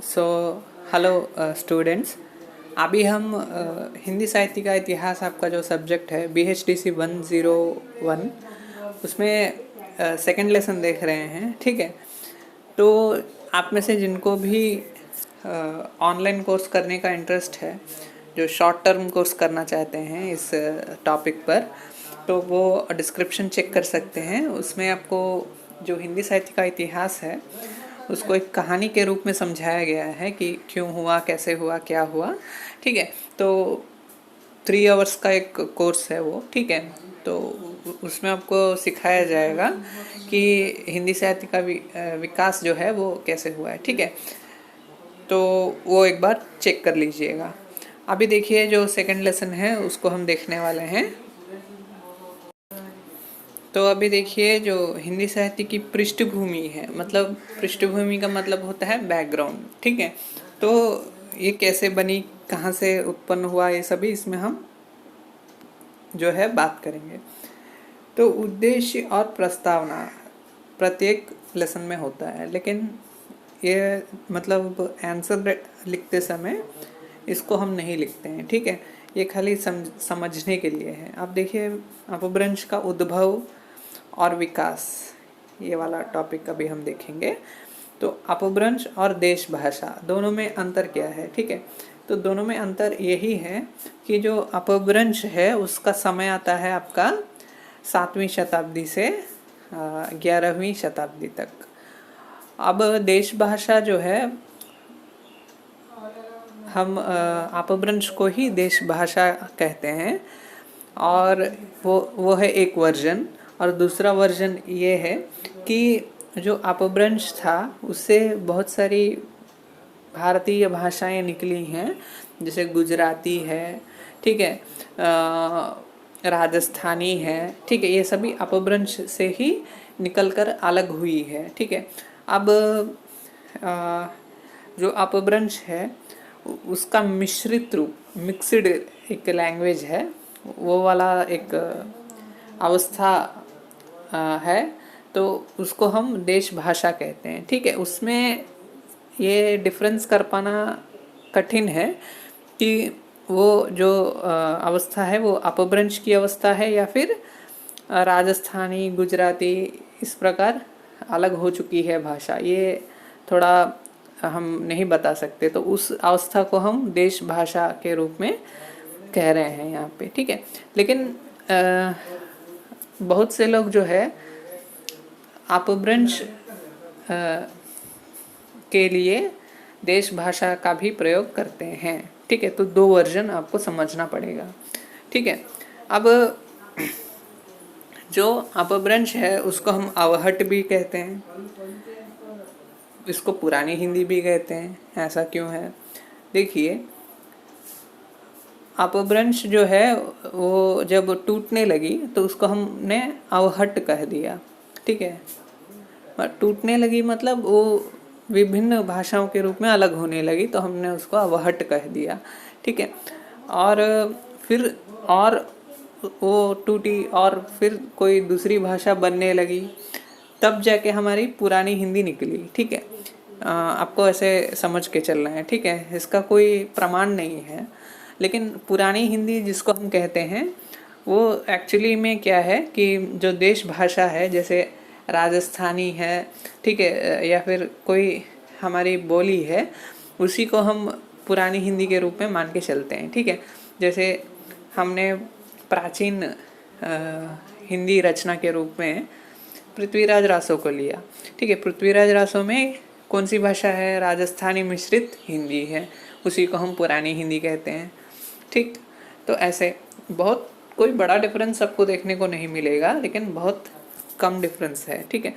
So hello students. अभी हम हिंदी साहित्य का इतिहास आपका जो सब्जेक्ट है BHDC 101 उसमें सेकंड लेसन देख रहे हैं। ठीक है, तो आप में से जिनको भी ऑनलाइन कोर्स करने का इंटरेस्ट है, जो शॉर्ट टर्म कोर्स करना चाहते हैं इस टॉपिक पर, तो वो डिस्क्रिप्शन चेक कर सकते हैं। उसमें आपको जो हिंदी साहित्य का इतिहास है उसको एक कहानी के रूप में समझाया गया है कि क्यों हुआ, कैसे हुआ, क्या हुआ। ठीक है, तो 3 आवर्स का एक कोर्स है वो। ठीक है, तो उसमें आपको सिखाया जाएगा कि हिंदी साहित्य का विकास जो है वो कैसे हुआ है। ठीक है, तो वो एक बार चेक कर लीजिएगा। अभी देखिए, जो सेकंड लेसन है उसको हम देखने वाले हैं। तो अभी देखिए, जो हिंदी साहित्य की पृष्ठभूमि है, मतलब पृष्ठभूमि का मतलब होता है बैकग्राउंड। ठीक है, तो ये कैसे बनी, कहाँ से उत्पन्न हुआ, ये सभी इसमें हम जो है बात करेंगे। तो उद्देश्य और प्रस्तावना प्रत्येक लेसन में होता है, लेकिन ये मतलब आंसर लिखते समय इसको हम नहीं लिखते हैं। ठीक है, ये खाली समझने के लिए है। अब देखिए, अपभ्रंश का उद्भव और विकास, ये वाला टॉपिक अभी हम देखेंगे। तो अपभ्रंश और देश भाषा दोनों में अंतर क्या है। ठीक है, तो दोनों में अंतर यही है कि जो अपभ्रंश है उसका समय आता है आपका 7वीं शताब्दी से 11वीं शताब्दी तक। अब देश भाषा जो है, हम अपभ्रंश को ही देश भाषा कहते हैं, और वो है एक वर्जन। और दूसरा वर्जन ये है कि जो अपभ्रंश था उससे बहुत सारी भारतीय भाषाएं निकली हैं, जैसे गुजराती है, ठीक है, राजस्थानी है। ठीक है, ये सभी अपभ्रंश से ही निकलकर अलग हुई है। ठीक है, अब जो अपभ्रंश है उसका मिश्रित रूप, मिक्सड एक लैंग्वेज है, वो वाला एक अवस्था है, तो उसको हम देश भाषा कहते हैं। ठीक है, उसमें ये डिफरेंस कर पाना कठिन है कि वो जो अवस्था है वो अपभ्रंश की अवस्था है या फिर राजस्थानी, गुजराती, इस प्रकार अलग हो चुकी है भाषा। ये थोड़ा हम नहीं बता सकते, तो उस अवस्था को हम देश भाषा के रूप में कह रहे हैं यहाँ पे। ठीक है, लेकिन बहुत से लोग जो है अपभ्रंश के लिए देश भाषा का भी प्रयोग करते हैं। ठीक है, तो 2 वर्जन आपको समझना पड़ेगा। ठीक है, अब जो अपभ्रंश है उसको हम अवहट भी कहते हैं, इसको पुरानी हिंदी भी कहते हैं। ऐसा क्यों है? देखिए, अपभ्रंश जो है वो जब टूटने लगी तो उसको हमने अवहट कह दिया। ठीक है, टूटने लगी मतलब वो विभिन्न भाषाओं के रूप में अलग होने लगी, तो हमने उसको अवहट कह दिया। ठीक है, और फिर और वो टूटी और फिर कोई दूसरी भाषा बनने लगी, तब जाके हमारी पुरानी हिंदी निकली। ठीक है, आपको ऐसे समझ के चलना है। ठीक है, इसका कोई प्रमाण नहीं है, लेकिन पुरानी हिंदी जिसको हम कहते हैं वो एक्चुअली में क्या है कि जो देश भाषा है, जैसे राजस्थानी है, ठीक है, या फिर कोई हमारी बोली है, उसी को हम पुरानी हिंदी के रूप में मान के चलते हैं। ठीक है, जैसे हमने प्राचीन हिंदी रचना के रूप में पृथ्वीराज रासो को लिया। ठीक है, पृथ्वीराज रासो में कौन सी भाषा है? राजस्थानी मिश्रित हिंदी है, उसी को हम पुरानी हिंदी कहते हैं। ठीक, तो ऐसे बहुत कोई बड़ा डिफरेंस आपको देखने को नहीं मिलेगा, लेकिन बहुत कम डिफरेंस है। ठीक है,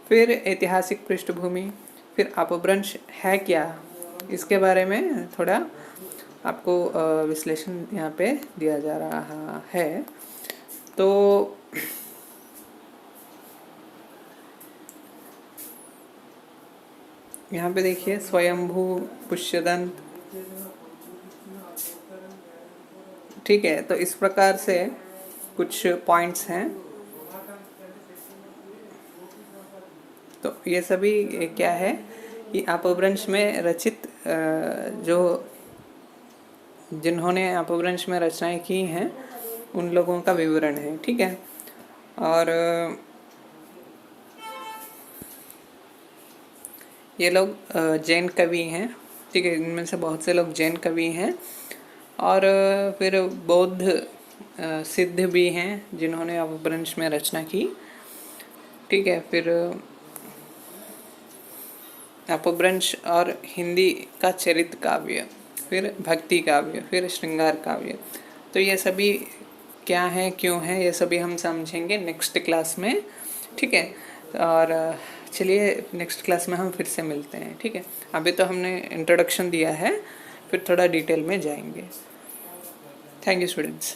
फिर ऐतिहासिक पृष्ठभूमि, फिर अपभ्रंश है क्या, इसके बारे में थोड़ा आपको विश्लेषण यहाँ पे दिया जा रहा है। तो यहाँ पे देखिए, स्वयंभू, पुष्यदंत। ठीक है, तो इस प्रकार से कुछ पॉइंट्स हैं। तो ये सभी क्या है ये अपभ्रंश में रचित जो जिन्होंने अपभ्रंश में रचनाएं की हैं उन लोगों का विवरण है, ठीक है। और ये लोग जैन कवि हैं, ठीक है। इनमें से बहुत से लोग जैन कवि हैं और फिर बौद्ध सिद्ध भी हैं जिन्होंने अपभ्रंश में रचना की, ठीक है। फिर अपभ्रंश और हिंदी का चरित काव्य, फिर भक्ति काव्य, फिर श्रृंगार काव्य। तो ये सभी क्या है, क्यों है, ये सभी हम समझेंगे नेक्स्ट क्लास में, ठीक है। और चलिए नेक्स्ट क्लास में हम फिर से मिलते हैं, ठीक है। अभी तो हमने इंट्रोडक्शन दिया है, फिर थोड़ा डिटेल में जाएंगे। Thank you students.